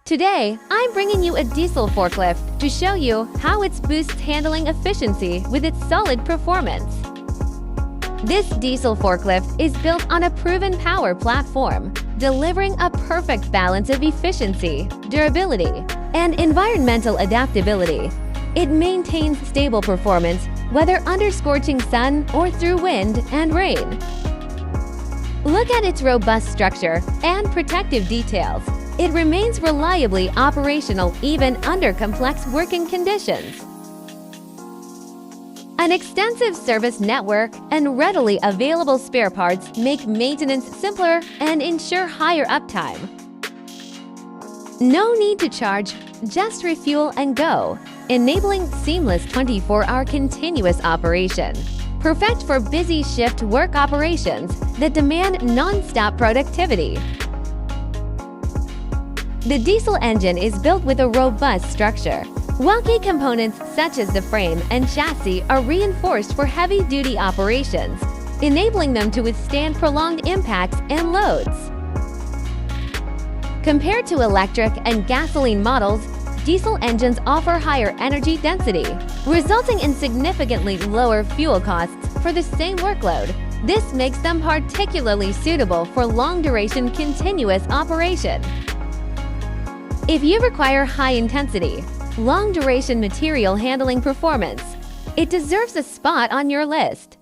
Today, I'm bringing you a diesel forklift to show you how it boosts handling efficiency with its solid performance. This diesel forklift is built on a proven power platform, delivering a perfect balance of efficiency, durability, and environmental adaptability. It maintains stable performance whether under scorching sun or through wind and rain. Look at its robust structure and protective details. It remains reliably operational even under complex working conditions. An extensive service network and readily available spare parts make maintenance simpler and ensure higher uptime. No need to charge, just refuel and go, enabling seamless 24-hour continuous operation. Perfect for busy shift work operations that demand non-stop productivity. The diesel engine is built with a robust structure. While key components such as the frame and chassis are reinforced for heavy-duty operations, enabling them to withstand prolonged impacts and loads. Compared to electric and gasoline models, diesel engines offer higher energy density, resulting in significantly lower fuel costs for the same workload. This makes them particularly suitable for long-duration continuous operation. If you require high-intensity, long-duration material handling performance, it deserves a spot on your list.